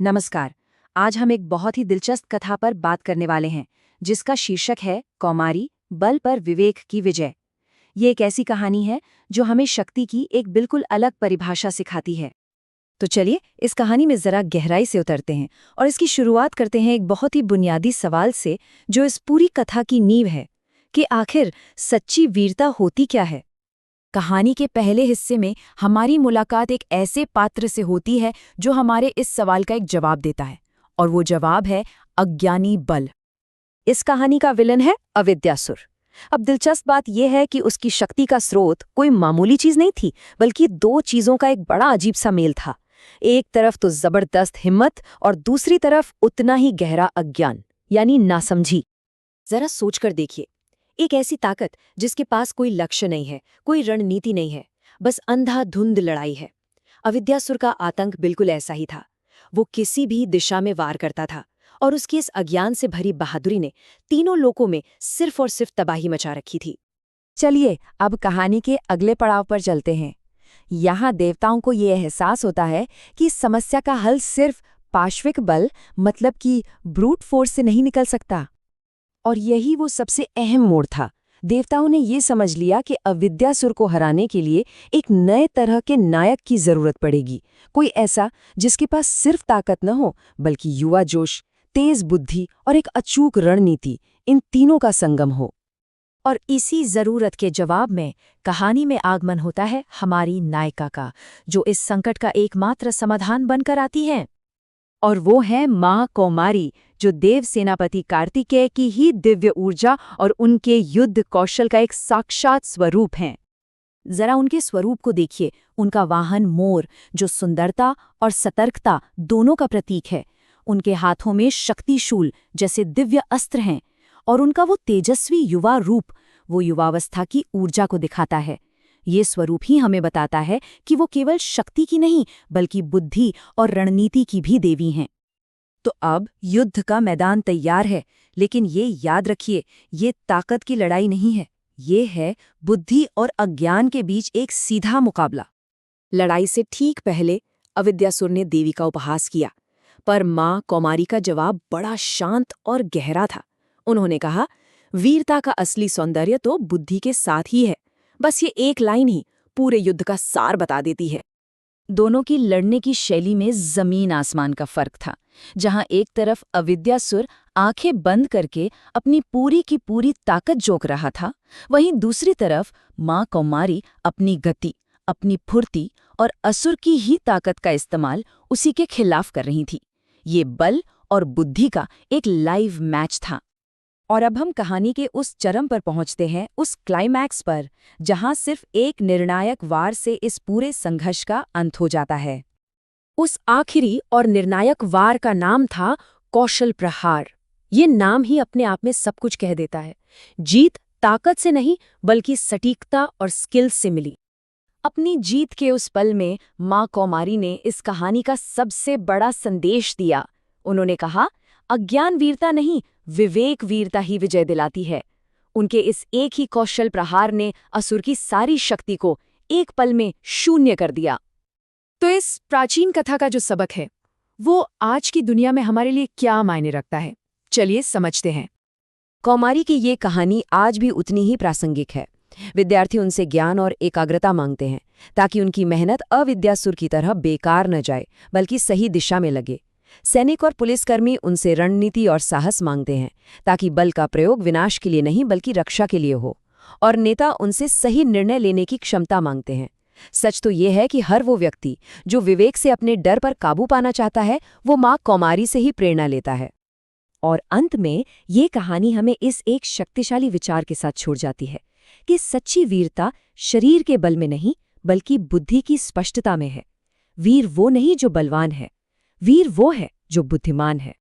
नमस्कार। आज हम एक बहुत ही दिलचस्प कथा पर बात करने वाले हैं जिसका शीर्षक है कौमारी बल पर विवेक की विजय। ये एक ऐसी कहानी है जो हमें शक्ति की एक बिल्कुल अलग परिभाषा सिखाती है। तो चलिए इस कहानी में जरा गहराई से उतरते हैं और इसकी शुरुआत करते हैं एक बहुत ही बुनियादी सवाल से जो इस पूरी कथा की नींव है कि आखिर सच्ची वीरता होती क्या है। कहानी के पहले हिस्से में हमारी मुलाकात एक ऐसे पात्र से होती है जो हमारे इस सवाल का एक जवाब देता है, और वो जवाब है अज्ञानी बल। इस कहानी का विलन है अविद्यासुर। अब दिलचस्प बात यह है कि उसकी शक्ति का स्रोत कोई मामूली चीज नहीं थी, बल्कि दो चीजों का एक बड़ा अजीब सा मेल था। एक तरफ तो जबरदस्त हिम्मत और दूसरी तरफ उतना ही गहरा अज्ञान, यानी नासमझी। जरा सोचकर देखिए, एक ऐसी ताकत जिसके पास कोई लक्ष्य नहीं है, कोई रणनीति नहीं है, बस अंधाधुंध लड़ाई है। अविद्यासुर का आतंक बिल्कुल ऐसा ही था। वो किसी भी दिशा में वार करता था और उसकी इस अज्ञान से भरी बहादुरी ने तीनों लोकों में सिर्फ और सिर्फ तबाही मचा रखी थी। चलिए अब कहानी के अगले पड़ाव पर चलते हैं। यहाँ देवताओं को ये एहसास होता है कि समस्या का हल सिर्फ पाश्विक बल मतलब कि ब्रूट फोर्स से नहीं निकल सकता। और यही वो सबसे अहम मोड़ था। देवताओं ने ये समझ लिया कि अविद्यासुर को हराने के लिए एक नए तरह के नायक की जरूरत पड़ेगी, कोई ऐसा जिसके पास सिर्फ ताकत न हो बल्कि युवा जोश, तेज बुद्धि और एक अचूक रणनीति, इन तीनों का संगम हो। और इसी जरूरत के जवाब में कहानी में आगमन होता है हमारी नायिका का, जो इस संकट का एकमात्र समाधान बनकर आती है। और वो है माँ कौमारी, जो देव सेनापति कार्तिकेय की ही दिव्य ऊर्जा और उनके युद्ध कौशल का एक साक्षात स्वरूप हैं। जरा उनके स्वरूप को देखिए। उनका वाहन मोर, जो सुंदरता और सतर्कता दोनों का प्रतीक है। उनके हाथों में शक्तिशूल जैसे दिव्य अस्त्र हैं, और उनका वो तेजस्वी युवा रूप, वो युवावस्था की ऊर्जा को दिखाता है। ये स्वरूप ही हमें बताता है कि वो केवल शक्ति की नहीं बल्कि बुद्धि और रणनीति की भी देवी हैं। तो अब युद्ध का मैदान तैयार है, लेकिन ये याद रखिए, ये ताकत की लड़ाई नहीं है, ये है बुद्धि और अज्ञान के बीच एक सीधा मुकाबला। लड़ाई से ठीक पहले अविद्यासुर ने देवी का उपहास किया, पर माँ कौमारी का जवाब बड़ा शांत और गहरा था। उन्होंने कहा, वीरता का असली सौंदर्य तो बुद्धि के साथ ही है। बस ये एक लाइन ही पूरे युद्ध का सार बता देती है। दोनों की लड़ने की शैली में जमीन आसमान का फर्क था। जहां एक तरफ अविद्यासुर आंखें बंद करके अपनी पूरी की पूरी ताकत जोक रहा था, वहीं दूसरी तरफ माँ कौमारी अपनी गति, अपनी फुर्ती और असुर की ही ताकत का इस्तेमाल उसी के खिलाफ कर रही थी। ये बल और बुद्धि का एक लाइव मैच था। और अब हम कहानी के उस चरम पर पहुंचते हैं, उस क्लाइमैक्स पर, जहां सिर्फ एक निर्णायक वार से इस पूरे संघर्ष का अंत हो जाता है। उस आखिरी और निर्णायक वार का नाम था कौशल प्रहार। ये नाम ही अपने आप में सब कुछ कह देता है। जीत ताकत से नहीं बल्कि सटीकता और स्किल से मिली। अपनी जीत के उस पल में माँ कौमारी ने इस कहानी का सबसे बड़ा संदेश दिया। उन्होंने कहा, अज्ञान वीरता नहीं, विवेक वीरता ही विजय दिलाती है। उनके इस एक ही कौशल प्रहार ने असुर की सारी शक्ति को एक पल में शून्य कर दिया। तो इस प्राचीन कथा का जो सबक है, वो आज की दुनिया में हमारे लिए क्या मायने रखता है, चलिए समझते हैं। कौमारी की ये कहानी आज भी उतनी ही प्रासंगिक है। विद्यार्थी उनसे ज्ञान और एकाग्रता मांगते हैं ताकि उनकी मेहनत अविद्यासुर की तरह बेकार न जाए बल्कि सही दिशा में लगे। सैनिक और पुलिसकर्मी उनसे रणनीति और साहस मांगते हैं ताकि बल का प्रयोग विनाश के लिए नहीं बल्कि रक्षा के लिए हो। और नेता उनसे सही निर्णय लेने की क्षमता मांगते हैं। सच तो ये है कि हर वो व्यक्ति जो विवेक से अपने डर पर काबू पाना चाहता है, वो माँ कौमारी से ही प्रेरणा लेता है। और अंत में ये कहानी हमें इस एक शक्तिशाली विचार के साथ छोड़ जाती है कि सच्ची वीरता शरीर के बल में नहीं बल्कि बुद्धि की स्पष्टता में है। वीर वो नहीं जो बलवान है, वीर वो है जो बुद्धिमान है।